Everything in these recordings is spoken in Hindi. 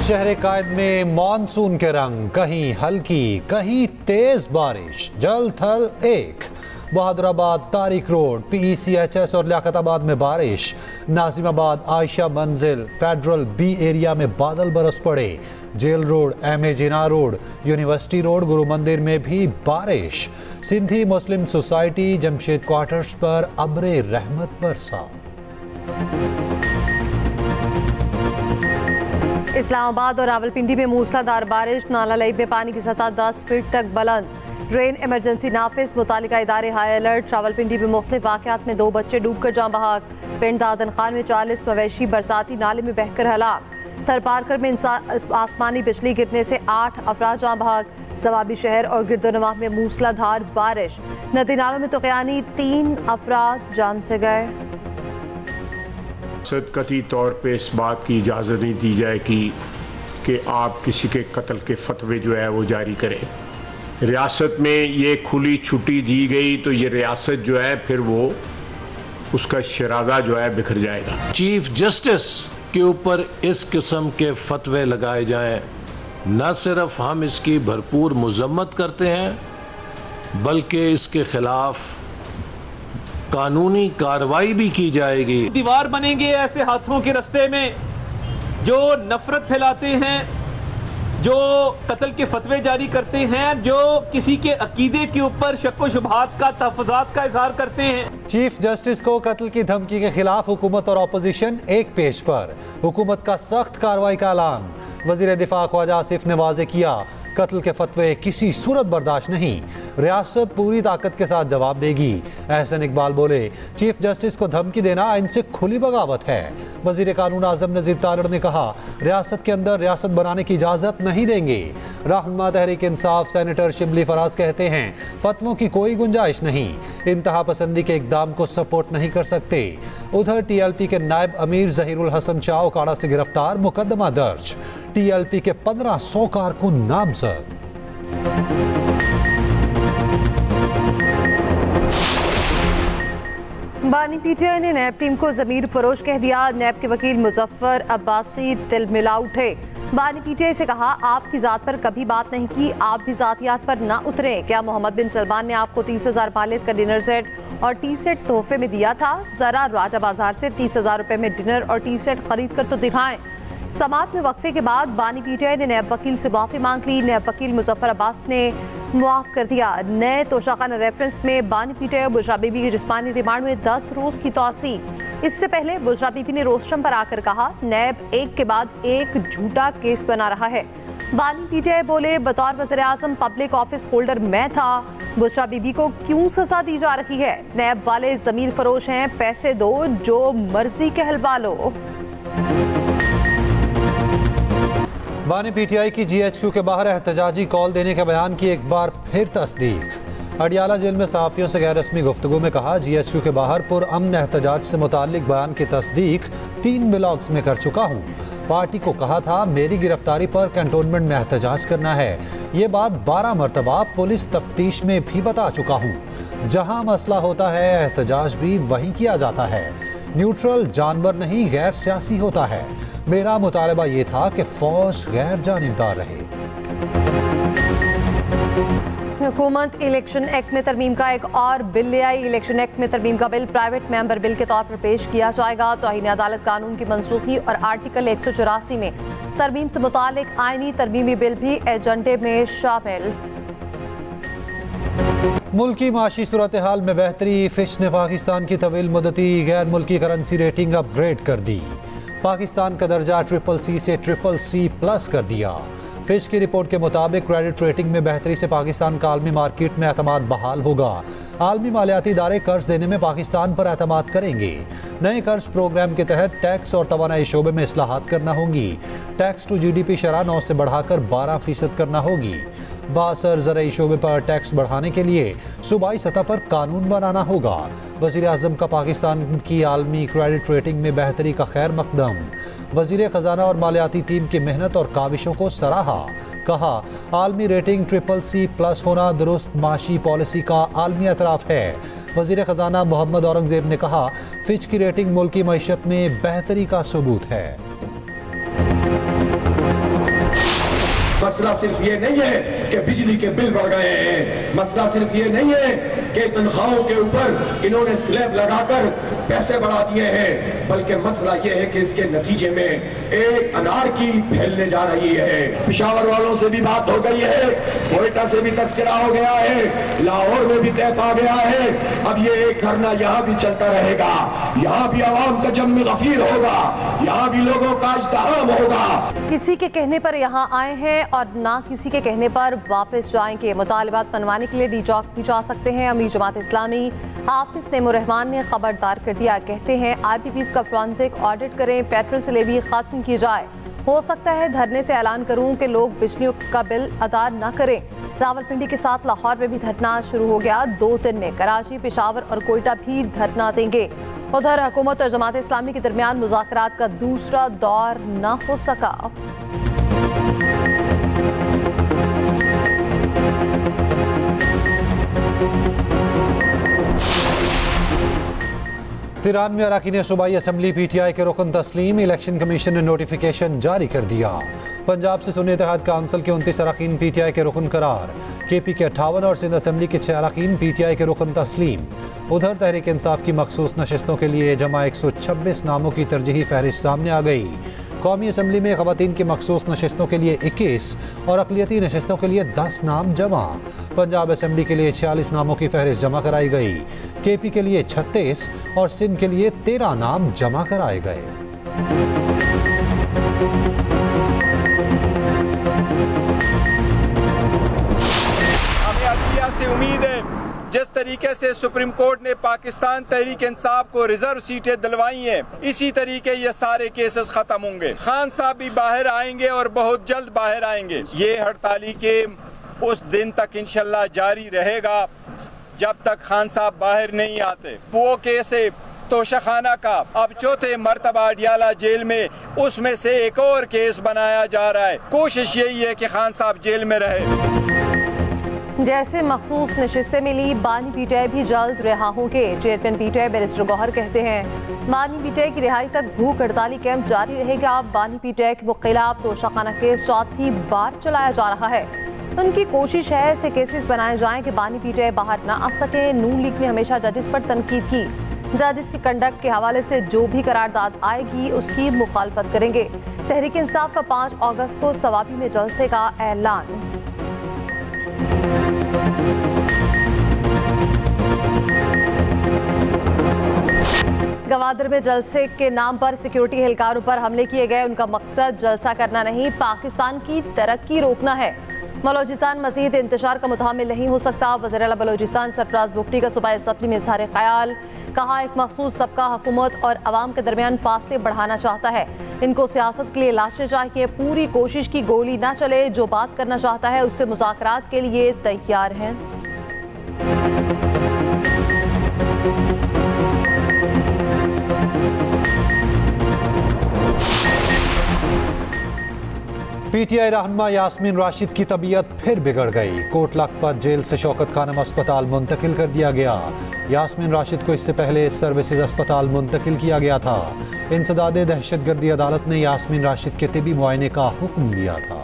शहर कायद में मॉनसून के रंग, कहीं हल्की कहीं तेज बारिश। जल थल एक, बहादुराबाद तारिक रोड, PECHS और लियाकताबाद में बारिश। नाजिमाबाद आयशा मंजिल फेडरल B एरिया में बादल बरस पड़े। जेल रोड, MA जिना रोड, यूनिवर्सिटी रोड, गुरु मंदिर में भी बारिश। सिंधी मुस्लिम सोसाइटी जमशेद क्वार्टर्स पर अब्रे रहमत बरसा। इस्लामाबाद और रावलपिंडी में मूसलाधार बारिश। नाला लईब में पानी की सतह 10 फीट तक बुलंद। रेन इमरजेंसी नाफिज, मुतालिका इदारे हाई अलर्ट। रावलपिंडी में मुख्तलिफ वाक़यात में 2 बच्चे डूब कर जाँ बहाक। पिंड दादन खान में 40 मवेशी बरसाती नाले में बहकर हलाक। थरपारकर में आसमानी बिजली गिरने से 8 अफराद जाँ बहाक। सवाबी शहर और गिरदोनवाह में मूसलाधार बारिश। नदी नालों में तुग़यानी 3 अफराद जान से गए। कतई तौर पे इस बात की इजाज़त नहीं दी जाएगी कि आप किसी के कत्ल के फतवे जो है वो जारी करें। रियासत में ये खुली छुट्टी दी गई तो ये रियासत जो है फिर वो उसका शराजा जो है बिखर जाएगा। चीफ जस्टिस के ऊपर इस किस्म के फतवे लगाए जाएं, न सिर्फ हम इसकी भरपूर मजम्मत करते हैं बल्कि इसके खिलाफ कानूनी कार्रवाई भी की जाएगी। दीवार बनेंगे ऐसे हाथों के रास्ते में जो नफरत फैलाते हैं, जो कत्ल के फतवे जारी करते हैं, जो किसी के अकीदे के ऊपर शक व शुबहात का तहफ़्फ़ुज़ात का इजहार करते हैं। चीफ जस्टिस को कत्ल की धमकी के खिलाफ हुकूमत और अपोजिशन एक पेज पर। हुकूमत का सख्त कार्रवाई का ऐलान। वज़ीर दिफा ख्वाजा आसिफ ने वाज़े किया, कत्ल के फतवे किसी सूरत बर्दाश्त नहीं, रियासत पूरी ताकत के साथ जवाब देगी। एहसन इकबाल बोले, चीफ जस्टिस को धमकी देना इनसे खुली बगावत है। वजीर कानून आजम नज़ीर तारड़ ने कहा, रियासत के अंदर रियासत बनाने की इजाज़त नहीं देंगे। रहनुमा तहरीक इंसाफ सेनेटर शिबली फराज कहते हैं, फतवों की कोई गुंजाइश नहीं, इंतहा पसंदी के इकदाम को सपोर्ट नहीं कर सकते। उधर TLP के नायब अमीर ज़हीरुल हसन शाह ओकाड़ा से गिरफ्तार, मुकदमा दर्ज। TLP के 1500 कारकुन नामजद। बानी PTI ने नैब टीम को ज़मीर फरोश कह दिया। नैब के वकील मुजफ्फर अब्बासी तिलमिला उठे। बानी PTI से कहा, आपकी ज़ात पर कभी बात नहीं की, आप भी ज़ातियात पर ना उतरे। क्या मोहम्मद बिन सलमान ने आपको 30,000 पालियत का डिनर सेट और टी सेट तोहफे में दिया था? ज़रा राजा बाजार से 30,000 रुपए में डिनर और टी सेट खरीद कर तो दिखाएं। समात में वक्फे के बाद बानी PTI ने नैब वकील से माफ़ी मांग ली। नैब वकील मुजफ्फर अब्बास ने मुआफ़ कर दिया। नए तोशाखाना रेफरेंस में बानी PTI और बुशरा बीबी की जिस्मानी रिमांड में 10 रोज़ की तोसी। इससे पहले बुशरा बीबी ने रोस्टम पर आकर कहा, नैब एक के बाद एक झूठा केस बना रहा है। बानी PTI बोले, बतौर वज़ीर आज़म पब्लिक ऑफिस होल्डर मैं था, बुशरा बीबी को क्यों सजा दी जा रही है? नैब वाले ज़मीर फरोश हैं, पैसे दो, जो मर्जी कहलवा लो। बानी PTI की GHQ के बाहर एहतजाजी कॉल देने के बयान की एक बार फिर तस्दीक। अडियाला जेल में सहाफ़ियों से गैर रस्मी गुफ्तगू में कहा, GHQ के बाहर पुरअमन एहतजाज से मुताल्लिक बयान की तस्दीक 3 ब्लॉग्स में कर चुका हूँ। पार्टी को कहा था मेरी गिरफ्तारी पर कैंटोनमेंट में एहतजाज करना है। ये बात 12 मरतबा पुलिस तफ्तीश में भी बता चुका हूँ। जहाँ मसला होता है एहतजाज भी वहीं किया जाता है। न्यूट्रल जानवर नहीं गैर सियासी होता है। मेरा मुतालबा ये था कि फौज गैर जानिबदार रहे। हुकूमत इलेक्शन एक्ट में तरमीम का एक और बिल ले आई। इलेक्शन एक्ट में तरमीम का बिल प्राइवेट मेंबर बिल के तौर पर पेश किया जाएगा। तौहीन अदालत कानून की मनसूखी और आर्टिकल 184 में तरमीम से मुतालिक आईनी तरमीमी बिल भी एजेंडे में शामिल। मुल्की माशी सूरत हाल में बेहतरी। फिश ने पाकिस्तान की तवील मुद्दती गैर मुल्की करेंसी रेटिंग अपग्रेड कर दी। पाकिस्तान का दर्जा CCC से CCC+ कर दिया। फिश की रिपोर्ट के मुताबिक क्रेडिट रेटिंग में बेहतरी से पाकिस्तान का आलमी मार्केट में एतमाद बहाल होगा। आलमी मालियाती इदारे कर्ज देने में पाकिस्तान पर एतमाद करेंगे। नए कर्ज प्रोग्राम के तहत टैक्स और तवानाई शोबे में इस्लाहात करना होगी। टैक्स टू GDP शरह 9 से बढ़ाकर 12% करना होगी। बासर ज़राई शोबे पर टैक्स बढ़ाने के लिए सूबाई सतह पर कानून बनाना होगा। वज़ीर आज़म का पाकिस्तान की आलमी क्रेडिट रेटिंग में बेहतरी का खैर मकदम। वज़ीर ख़जाना और मालियाती टीम की मेहनत और काविशों को सराहा। कहा, आलमी रेटिंग CCC+ होना दुरुस्त माशी पॉलिसी का आलमी एतराफ़ है। वज़ीर ख़जाना मोहम्मद औरंगज़ेब ने कहा, फिच की रेटिंग मुल्की मईशत में बेहतरी का सबूत है। मसला सिर्फ ये नहीं है कि बिजली के बिल बढ़ गए हैं, मसला सिर्फ ये नहीं है कि तनख्वाहों के ऊपर इन्होंने स्लैब लगाकर पैसे बढ़ा दिए हैं, बल्कि मसला ये है कि इसके नतीजे में एक अनारकी फैलने जा रही है। पेशावर वालों से भी बात हो गई है, कोयटा से भी तस्करा हो गया है, लाहौर में भी तय पा गया है। अब ये एक धरना यहाँ भी चलता रहेगा, यहाँ भी आवाम का जम्मे गफीर होगा, यहाँ भी लोगों का इज्तिहाम होगा। किसी के कहने पर यहाँ आए हैं और ना किसी के कहने पर वापस जाएंगे। मुतालिबात मनवाने के लिए डी चौक भी जा सकते हैं। अमीर जमात इस्लामी हाफिज नईमुर रहमान ने खबरदार कर दिया, कहते हैं IPPs का फॉरेंसिक ऑडिट करें, पेट्रोल से लेवी खत्म की जाए। हो सकता है धरने से ऐलान करूं कि लोग बिजली का बिल अदा न करें। रावलपिंडी के साथ लाहौर में भी धरना शुरू हो गया। 2 दिन में कराची, पेशावर और कोयटा भी धरना देंगे। उधर हुकूमत और जमात इस्लामी के दरमियान मुज़ाकरात का दूसरा दौर न हो सका। तिरानवे अरकान सूबाई असम्बली PTI के रुकन तस्लीम। इलेक्शन कमीशन ने नोटिफिकेशन जारी कर दिया। पंजाब से सुन्नी इत्तेहाद काउंसिल के 29 अरकान PTI के रुकन करार। KP के 58 और सिंध असम्बली के 6 अरकान PTI के रुकन तस्लीम। उधर तहरीक इंसाफ की मखसूस नशिस्तों के लिए जमा 126 नामों की तरजीही फहरिस्त सामने आ गई। कौमी असम्बली में ख़वातीन की मखसूस नशिस्तों के लिए 21 और अक़लियती नशिस्तों के लिए 10 नाम जमा। पंजाब असम्बली के लिए 46 नामों की फहरिस्त जमा कराई गई। KP के लिए 36 और सिंध के लिए 13 नाम जमा कराए गए। हमें अदलिया से उम्मीद है, जिस तरीके से सुप्रीम कोर्ट ने पाकिस्तान तहरीक इंसाफ को रिजर्व सीटें दिलवाई हैं, इसी तरीके ये सारे केसेस खत्म होंगे। खान साहब भी बाहर आएंगे और बहुत जल्द बाहर आएंगे। ये हड़ताली के उस दिन तक इंशाल्लाह जारी रहेगा जब तक खान साहब बाहर नहीं आते। वो केस है तोशाखाना का, अब चौथे मरतबा अडियाला जेल में उसमें से एक और केस बनाया जा रहा है। कोशिश यही है कि खान साहब जेल में रहे। जैसे मखसूस नशिस्तें मिली, बानी PTI भी जल्द रिहा होंगे। चेयरमैन PTI बैरिस्टर गौहर कहते हैं बानी PTI की रिहाई तक भूख हड़ताली कैंप जारी रहेगा। बानी PTI के खिलाफ तोशाखाना केस चौथी बार चलाया जा रहा है। उनकी कोशिश है ऐसे केसेस बनाए जाएं कि बानी PTI बाहर ना आ सके। नून लीग ने हमेशा जजिस पर तनकीद की। जजिस के कंडक्ट के हवाले से जो भी करारदाद आएगी उसकी मुखालफत करेंगे। तहरीक इंसाफ का 5 अगस्त को सवाबी में जलसे का ऐलान। गवादर में जलसे के नाम पर सिक्योरिटी एहलकारों पर हमले किए गए। उनका मकसद जलसा करना नहीं, पाकिस्तान की तरक्की रोकना है। बलोचिस्तान मज़ीद इंतशार का मुतहम्मिल नहीं हो सकता। वज़ीर आला बलोचिस्तान सरफराज बुगटी का सूबाई असम्बली में इज़हार ख्याल। कहा एक मखसूस तबका हुकूमत और अवाम के दरमियान फासले बढ़ाना चाहता है। इनको सियासत के लिए लाशें चाहिए। पूरी कोशिश की गोली ना चले। जो बात करना चाहता है उससे मुज़ाकरात के लिए तैयार हैं। PTI रहनुमा यास्मीन राशिद की तबीयत फिर बिगड़ गई। कोट लखपत जेल से शौकत खानम अस्पताल मुंतकिल कर दिया गया। यास्मीन राशिद को इससे पहले सर्विसेज अस्पताल मुंतकिल किया गया था। इंसदादे दहशतगर्दी अदालत ने यास्मीन राशिद के तिबी मुआयने का हुक्म दिया था।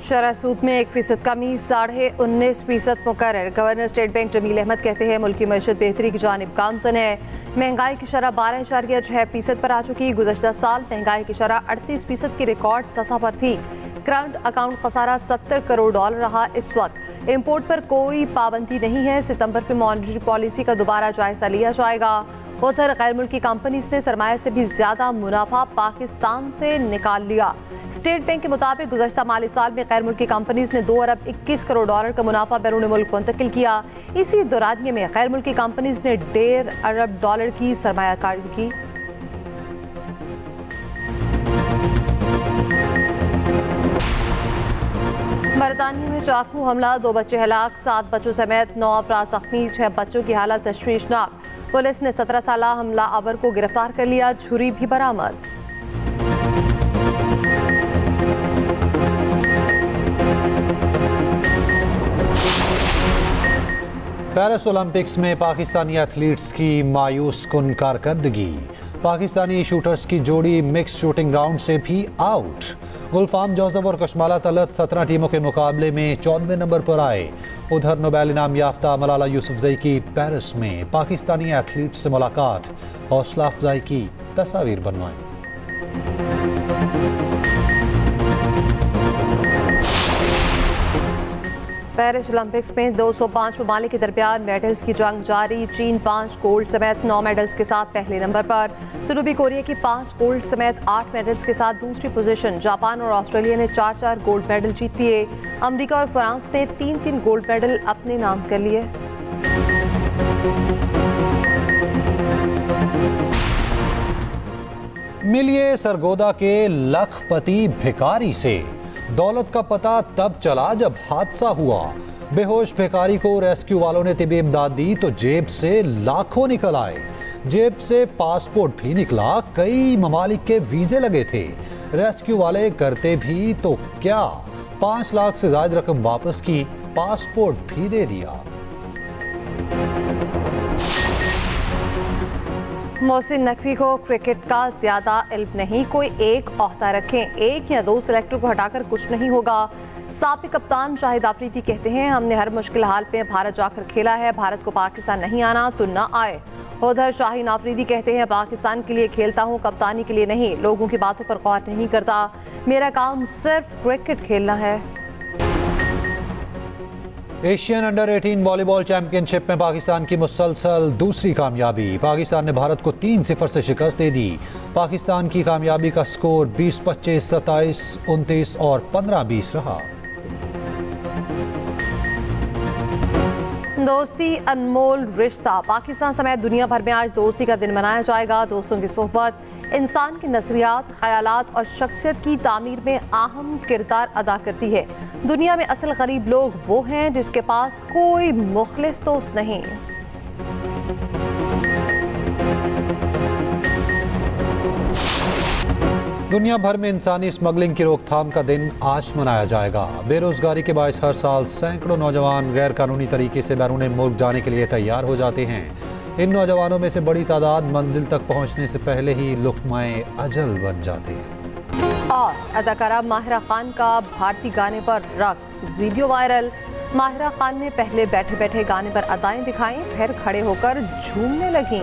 शरह सूद में 1% कमी, 19.5% मुकर्रर। Governor state bank Jameel Ahmed कहते हैं मुल्की मईशत बेहतरी की जानिब गामज़न है। महंगाई की शरह 12.6% पर आ चुकी। गुज़श्ता साल महंगाई की शरह 38% की रिकॉर्ड सतह पर थी। करंट अकाउंट खसारा $70 करोड़ रहा। इस वक्त इम्पोर्ट पर कोई पाबंदी नहीं है। सितंबर में मॉनेटरी पॉलिसी का दोबारा जायजा लिया जाएगा। उधर गैर मुल्की कंपनीज ने सरमाया से भी ज्यादा मुनाफा पाकिस्तान से निकाल लिया। स्टेट बैंक के मुताबिक गुज़श्ता माली साल में गैर मुल्की कंपनीज ने $2 अरब 21 करोड़ का मुनाफा बैरून मुल्क मुंतकिल किया। इसी दौरानिये में गैर मुल्की कंपनीज ने $1.5 अरब की सरमायाकारी की। बरतानिया में चाकू हमला, 2 बच्चे हलाक, 7 बच्चों समेत 9 अफराद जख्मी, 6 बच्चों की हालत तशवीशनाक। पुलिस ने 17 साल हमला आवर को गिरफ्तार कर लिया। छुरी भी बरामद। पेरिस ओलंपिक्स में पाकिस्तानी एथलीट्स की मायूस कुन कारकर्दगी। पाकिस्तानी शूटर्स की जोड़ी मिक्स शूटिंग राउंड से भी आउट। गुलफाम जोसेफ और कशमाला तलत 17 टीमों के मुकाबले में 14वें नंबर पर आए। उधर नोबेल इनाम याफ्ता मलाला यूसुफजई की पेरिस में पाकिस्तानी एथलीट्स से मुलाकात, हौसला अफजाई की तस्वीर बनवाई। पेरिस ओलंपिक्स में 205 ममालिक के दरमियान मेडल्स की जंग जारी। चीन 5 गोल्ड समेत 9 मेडल्स के साथ पहले नंबर पर। जनूबी कोरिया की 5 गोल्ड समेत 8 मेडल्स के साथ दूसरी पोजीशन। जापान और ऑस्ट्रेलिया ने 4-4 गोल्ड मेडल जीत लिए। अमेरिका और फ्रांस ने 3-3 गोल्ड मेडल अपने नाम कर लिए। मिलिए सरगोदा के लखपति भिखारी से। दौलत का पता तब चला जब हादसा हुआ। बेहोश भिखारी को रेस्क्यू वालों ने तिबी इमदाद दी तो जेब से लाखों निकल आए। जेब से पासपोर्ट भी निकला, कई ममालिक के वीजे लगे थे। रेस्क्यू वाले करते भी तो क्या, 5 लाख से ज्यादा रकम वापस की, पासपोर्ट भी दे दिया। मोहसिन नकवी को क्रिकेट का ज्यादा इल्म नहीं, कोई एक ओहदा रखें। 1 या 2 सेलेक्टर को हटाकर कुछ नहीं होगा। साबिक कप्तान शाहिद आफरीदी कहते हैं, हमने हर मुश्किल हाल में भारत जाकर खेला है, भारत को पाकिस्तान नहीं आना तो ना आए। उधर शाहीन आफरीदी कहते हैं, पाकिस्तान के लिए खेलता हूँ, कप्तानी के लिए नहीं। लोगों की बातों पर गौर नहीं करता, मेरा काम सिर्फ क्रिकेट खेलना है। एशियन अंडर 18 वॉलीबॉल चैंपियनशिप में पाकिस्तान की मुसलसल दूसरी कामयाबी। पाकिस्तान ने भारत को 3-0 से शिकस्त दे दी। पाकिस्तान की कामयाबी का स्कोर 20-25, 27-29 और 15-20 रहा। दोस्ती अनमोल रिश्ता। पाकिस्तान समेत दुनिया भर में आज दोस्ती का दिन मनाया जाएगा। दोस्तों की सोहबत इंसान के नजरियात, ख्यालात और शख्सियत की तामीर में अहम किरदार अदा करती है। दुनिया में असल गरीब लोग वो हैं जिसके पास कोई मुखलिस दोस्त नहीं। दुनिया भर में इंसानी स्मगलिंग की रोकथाम का दिन आज मनाया जाएगा। बेरोजगारी के बायस हर साल सैकड़ों नौजवान गैर कानूनी तरीके से बैरून मुल्क जाने के लिए तैयार हो जाते हैं। इन नौजवानों में से बड़ी तादाद मंजिल तक पहुंचने से पहले ही लुक़्माए अजल बन जाते हैं। और अदाकारा माहिरा खान का भारतीय गाने पर रक्स, वीडियो वायरल। माहिरा खान ने पहले बैठे बैठे गाने पर अदाएं दिखाई, फिर खड़े होकर झूमने लगीं।